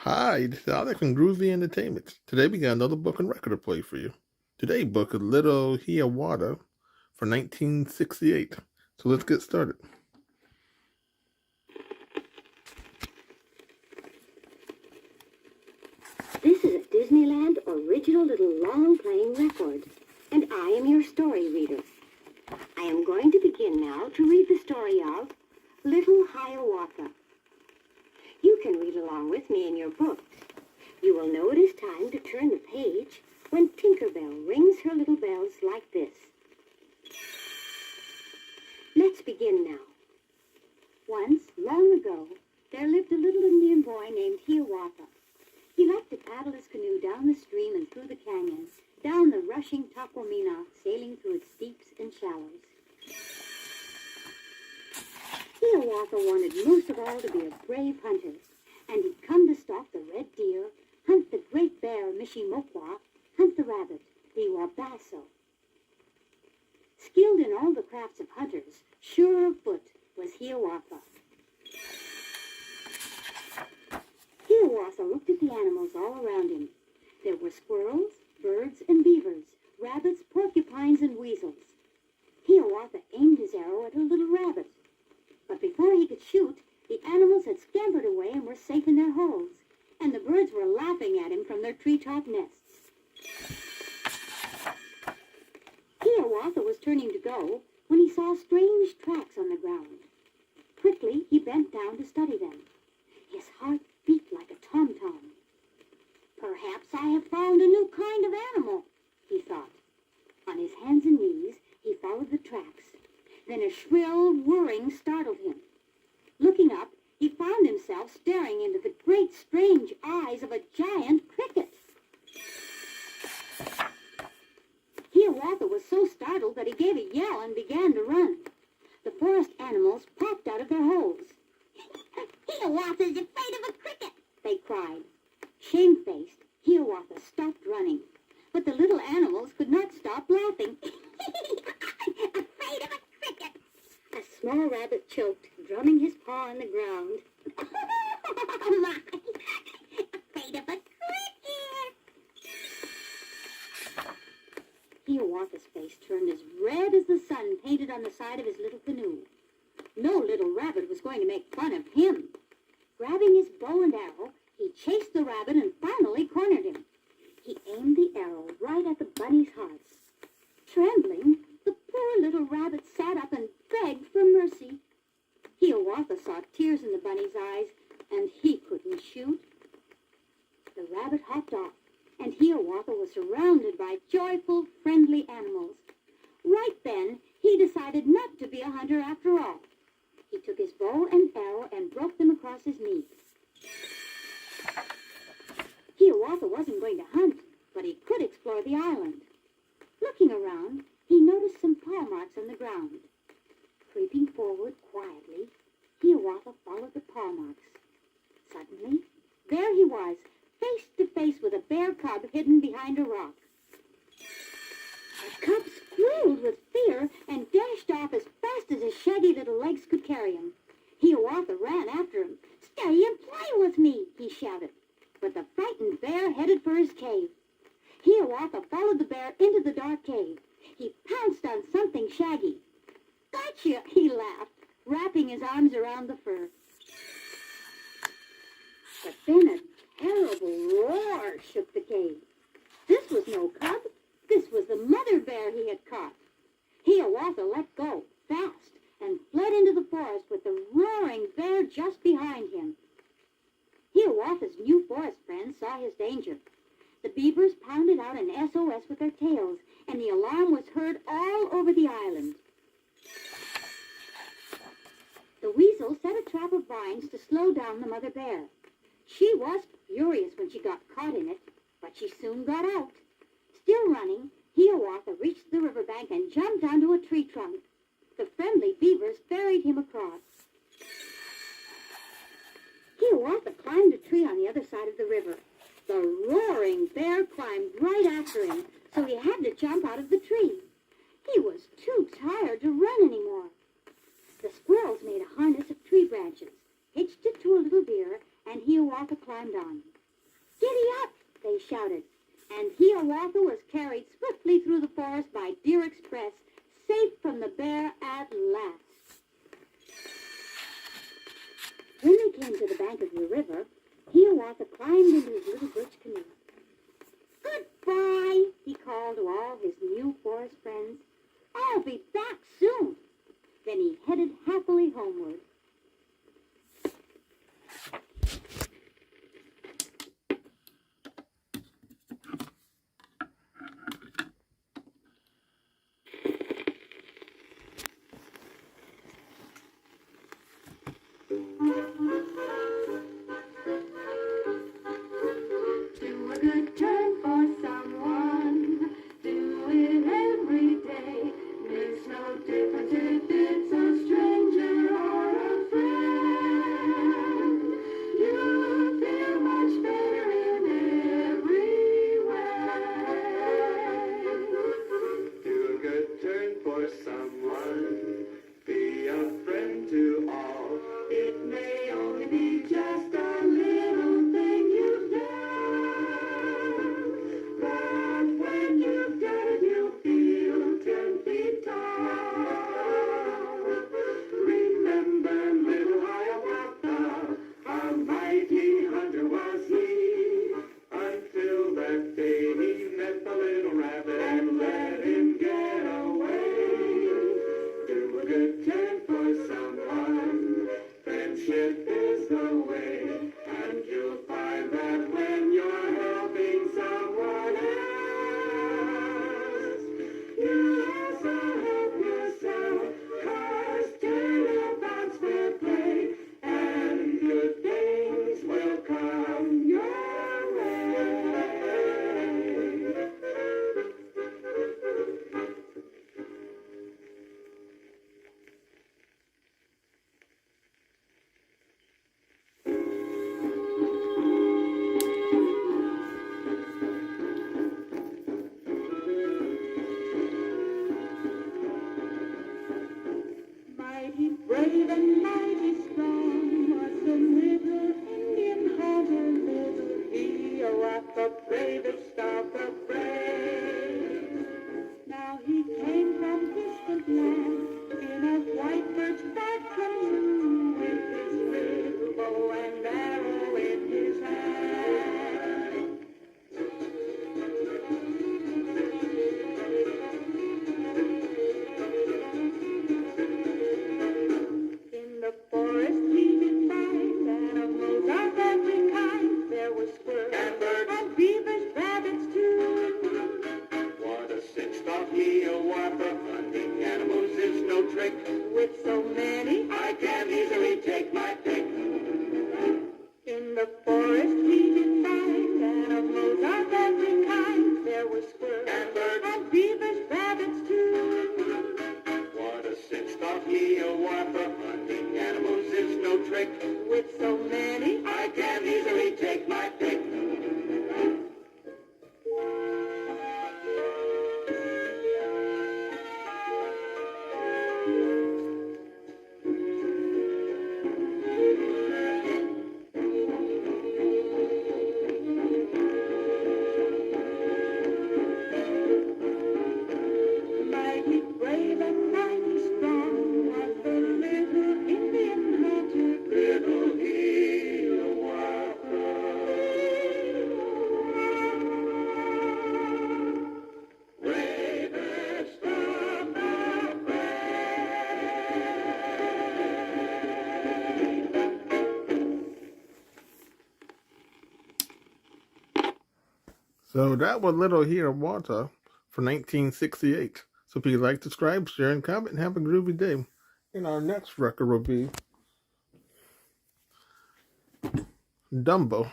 Hi, this is Alex from Groovy Entertainment. Today we got another book and record to play for you. Today's book is Little Hiawatha from 1968. So let's get started. This is a Disneyland original little long-playing record, and I am your story reader. I am going to begin now to read the story of Little Hiawatha. You can read along with me in your books. You will know it is time to turn the page when Tinker Bell rings her little bells like this. Let's begin now. Once, long ago, there lived a little Indian boy named Hiawatha. He liked to paddle his canoe down the stream and through the canyon, down the rushing Taquamina, sailing through its deeps and shallows. Hiawatha wanted most of all to be a brave hunter, and he'd come to stalk the red deer, hunt the great bear Mishimokwa, hunt the rabbit, the Wabasso. Skilled in all the crafts of hunters, sure of foot was Hiawatha. Hiawatha looked at the animals all around him. There were squirrels, birds, and beavers, rabbits, porcupines, and weasels. Hiawatha aimed his arrow at a little rabbit. But before he could shoot, the animals had scampered away and were safe in their holes, and the birds were laughing at him from their treetop nests. Hiawatha was turning to go when he saw strange tracks on the ground. Quickly, he bent down to study them. His heart beat like a tom-tom. Perhaps I have found a new kind of animal, he thought. On his hands and knees, he followed the tracks. Then a shrill whirring startled him. Looking up, he found himself staring into the great strange eyes of a giant cricket. Hiawatha was so startled that he gave a yell and began to run. The forest animals popped out of their holes. Hiawatha is afraid of a cricket, they cried. Shamefaced, Hiawatha stopped running. But the little animals could not stop laughing. Afraid of a cricket! A small rabbit choked, drumming his paw on the ground. Oh my! Afraid of a cricket! Hiawatha's face turned as red as the sun painted on the side of his little canoe. No little rabbit was going to make fun of him. Grabbing his bow and arrow, he chased the rabbit and finally cornered him. He aimed the arrow right at the bunny's heart. Trembling, the poor little rabbit sat up and begged for mercy. Hiawatha saw tears in the bunny's eyes, and he couldn't shoot. The rabbit hopped off, and Hiawatha was surrounded by joyful, friendly animals. Right then, he decided not to be a hunter after all. He took his bow and arrow and broke them across his knees. Hiawatha wasn't going to hunt, but he could explore the island. Looking around, he noticed some paw marks on the ground. Creeping forward quietly, Hiawatha followed the paw marks. Suddenly, there he was, face to face with a bear cub hidden behind a rock. The cub squealed with fear and dashed off as fast as his shaggy little legs could carry him. Hiawatha ran after him. "Stay and play with me," he shouted. But the frightened bear headed for his cave. Hiawatha followed the bear into the dark cave. He pounced on something shaggy. "Gotcha," he laughed, wrapping his arms around the fur. But then a terrible roar shook the cave. This was no cub. This was the mother bear he had caught. Hiawatha let go, fast, and fled into the forest with the roaring bear just behind him. Hiawatha's new forest friends saw his danger. The beavers pounded out an SOS with their tails, and the alarm was heard all over the island. The weasel set a trap of vines to slow down the mother bear. She was furious when she got caught in it, but she soon got out. Still running, Hiawatha reached the riverbank and jumped onto a tree trunk. The friendly beavers ferried him across. Hiawatha climbed a tree on the other side of the river. The roaring bear climbed right after him, so he had to jump out of the tree. He was too tired to run anymore. The squirrels made a harness of tree branches, hitched it to a little deer, and Hiawatha climbed. climbed on. "Giddy up!" they shouted, and Hiawatha was carried swiftly through the forest by Deer Express, safe from the bear at last. When they came to the bank of the river, Hiawatha climbed into his little birch canoe. "Goodbye," he called to all his new forest friends. "I'll be back soon." Then he headed happily homeward. Do a good turn for someone. Do it every day. Makes no difference if it's a stranger or a friend. You'll feel much better in every way. Do a good turn for someone. Be a friend to all. It may only be just a little thing you've done, but when you've done it, you feel 10 feet tall. Remember little Hiawatha, a mighty hunter was he, until that day he met the little rabbit and let him get away. Do a good turn for someone. Friendship is the way, and you'll find that when you're helping someone else, you also help yourself, 'cause turnabout's fair play, and good things will come your way. Mighty brave and mighty strong was the little Indian hunter, little Hiawatha, bravest of the brave. Now he came from distant land in a white birch bark canoe, with his little bow and arrow in his hand. In the forest he did find animals of every kind. There were squirrels And birds. and beavers, rabbits too. What a cinch off Hiawatha, hunting animals is no trick. With so many I can easily take my pick. in the forest he did find animals of every kind. There were squirrels And birds. and beavers, rabbits too. What a cinch off Hiawatha, hunting animals is no trick. With so many I can easily take my pick. mighty brave and mighty strong was the little Indian hunter, Little Hiawatha, bravest of the brave. So that was Little Hiawatha for 1968. So if you like, subscribe, share, and comment, and have a groovy day. And our next record will be Dumbo